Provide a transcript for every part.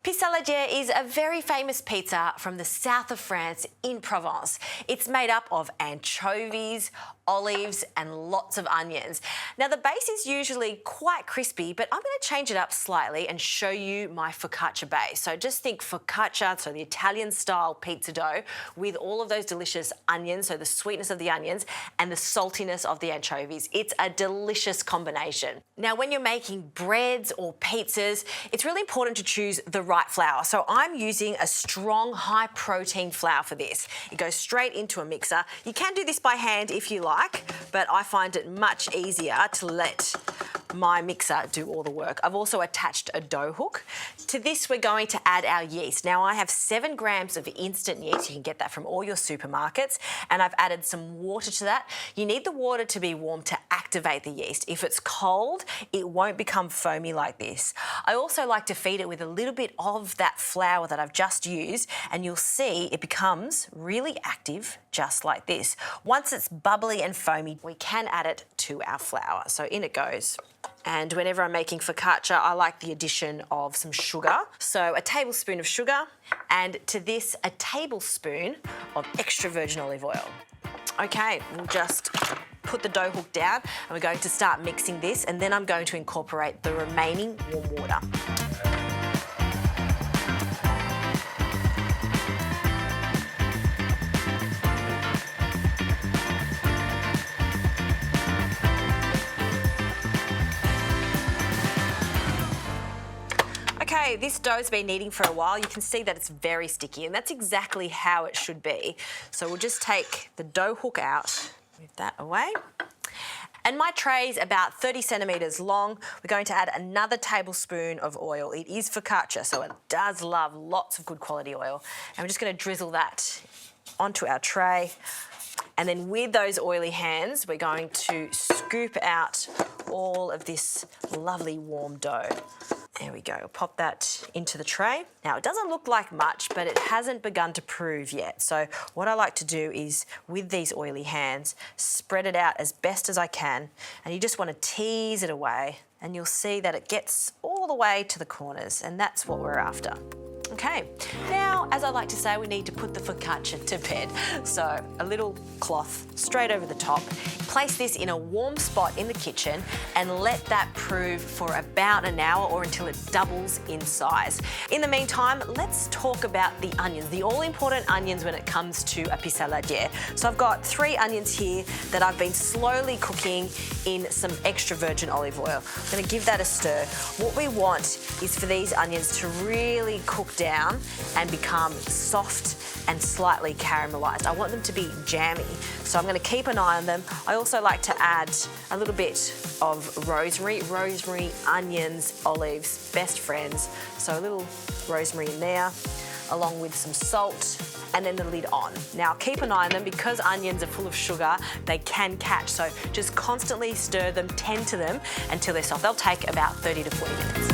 Pissaladiere is a very famous pizza from the south of France in Provence. It's made up of anchovies, olives and lots of onions. Now the base is usually quite crispy, but I'm going to change it up slightly and show you my focaccia base. So just think focaccia, so the Italian style pizza dough with all of those delicious onions, so the sweetness of the onions and the saltiness of the anchovies. It's a delicious combination. Now when you're making breads or pizzas, it's really important to choose the right flour. So I'm using a strong high protein flour for this. It goes straight into a mixer. You can do this by hand if you like, but I find it much easier to let my mixer do all the work. I've also attached a dough hook. To this we're going to add our yeast. Now I have 7 grams of instant yeast. You can get that from all your supermarkets, and I've added some water to that. You need the water to be warm to activate the yeast. If it's cold, it won't become foamy like this. I also like to feed it with a little bit of that flour that I've just used, and you'll see it becomes really active just like this. Once it's bubbly and foamy, we can add it to our flour. So in it goes. And whenever I'm making focaccia, I like the addition of some sugar. So a tablespoon of sugar, and to this, a tablespoon of extra virgin olive oil. Okay, we'll just put the dough hook down and we're going to start mixing this, and then I'm going to incorporate the remaining warm water. Okay, this dough's been kneading for a while. You can see that it's very sticky, and that's exactly how it should be. So we'll just take the dough hook out, move that away. And my tray is about 30 centimetres long. We're going to add another tablespoon of oil. It is focaccia, so it does love lots of good quality oil. And we're just going to drizzle that onto our tray. And then with those oily hands, we're going to scoop out all of this lovely warm dough. There we go, we'll pop that into the tray. Now it doesn't look like much, but it hasn't begun to prove yet. So what I like to do is, with these oily hands, spread it out as best as I can, and you just want to tease it away, and you'll see that it gets all the way to the corners, and that's what we're after. Okay, now, as I like to say, we need to put the focaccia to bed. So a little cloth straight over the top. Place this in a warm spot in the kitchen and let that prove for about an hour or until it doubles in size. In the meantime, let's talk about the onions, the all-important onions when it comes to a pissaladiere. So I've got 3 onions here that I've been slowly cooking in some extra virgin olive oil. I'm going to give that a stir. What we want is for these onions to really cook down and become soft and slightly caramelized. I want them to be jammy, so I'm going to keep an eye on them. I also like to add a little bit of rosemary. Rosemary, onions, olives, best friends. So a little rosemary in there, along with some salt, and then the lid on. Now keep an eye on them, because onions are full of sugar, they can catch, so just constantly stir them, tend to them until they're soft. They'll take about 30 to 40 minutes.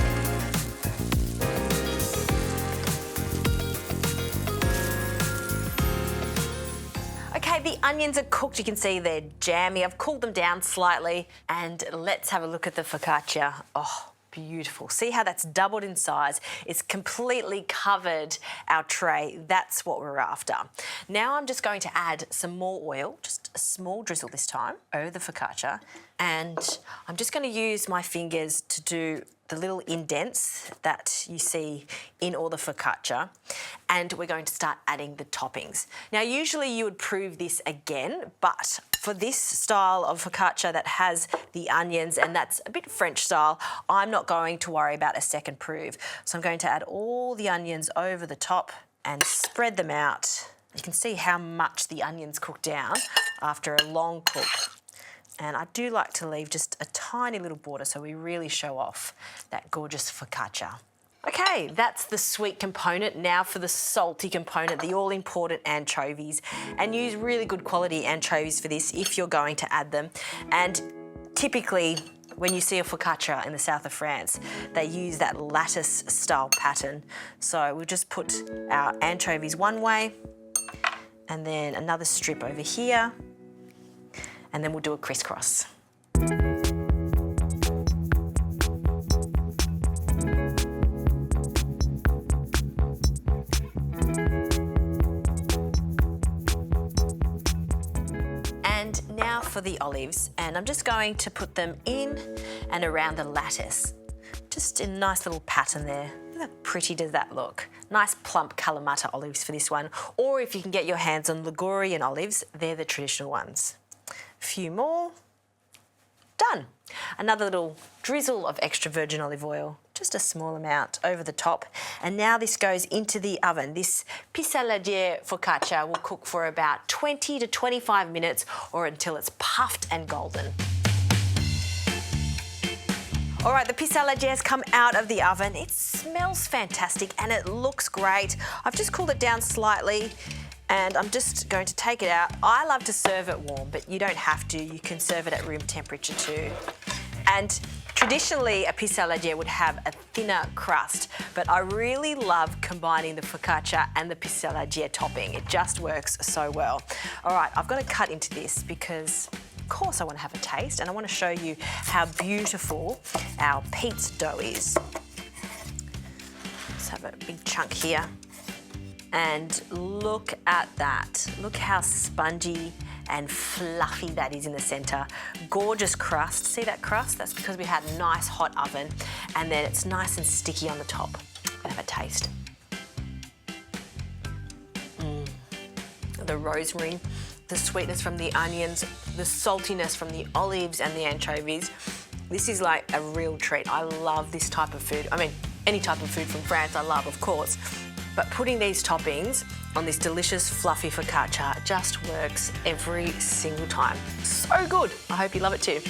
Okay, the onions are cooked. You can see they're jammy. I've cooled them down slightly, and let's have a look at the focaccia. Oh, beautiful. See how that's doubled in size? It's completely covered our tray. That's what we're after. Now I'm just going to add some more oil, just a small drizzle this time, over the focaccia, and I'm just going to use my fingers to do the little indents that you see in all the focaccia, and we're going to start adding the toppings. Now usually you would prove this again, but for this style of focaccia that has the onions, and that's a bit French style, I'm not going to worry about a second prove. So I'm going to add all the onions over the top and spread them out. You can see how much the onions cook down after a long cook. And I do like to leave just a tiny little border so we really show off that gorgeous focaccia. Okay, that's the sweet component. Now for the salty component, the all-important anchovies. And use really good quality anchovies for this if you're going to add them. And typically, when you see a focaccia in the south of France, they use that lattice style pattern. So we'll just put our anchovies one way, and then another strip over here, and then we'll do a crisscross. half of the olives and I'm just going to put them in and around the lattice. Just in a nice little pattern there. Look how pretty does that look? Nice plump kalamata olives for this one. Or if you can get your hands on Ligurian olives, they're the traditional ones. A few more. Done. Another little drizzle of extra virgin olive oil, just a small amount over the top. And now this goes into the oven. This Pissaladiere focaccia will cook for about 20 to 25 minutes or until it's puffed and golden. All right, the Pissaladiere's come out of the oven. It smells fantastic and it looks great. I've just cooled it down slightly and I'm just going to take it out. I love to serve it warm, but you don't have to. You can serve it at room temperature too. And traditionally, a Pissaladiere would have a thinner crust, but I really love combining the focaccia and the Pissaladiere topping. It just works so well. All right, I've got to cut into this because of course I want to have a taste and I want to show you how beautiful our pizza dough is. Let's have a big chunk here. And look at that. Look how spongy and fluffy that is in the centre. Gorgeous crust. See that crust? That's because we had a nice hot oven and then it's nice and sticky on the top. I'm gonna have a taste. The rosemary, the sweetness from the onions, the saltiness from the olives and the anchovies. This is like a real treat. I love this type of food. I mean, any type of food from France I love, of course. But putting these toppings on this delicious fluffy focaccia just works every single time. So good. I hope you love it too.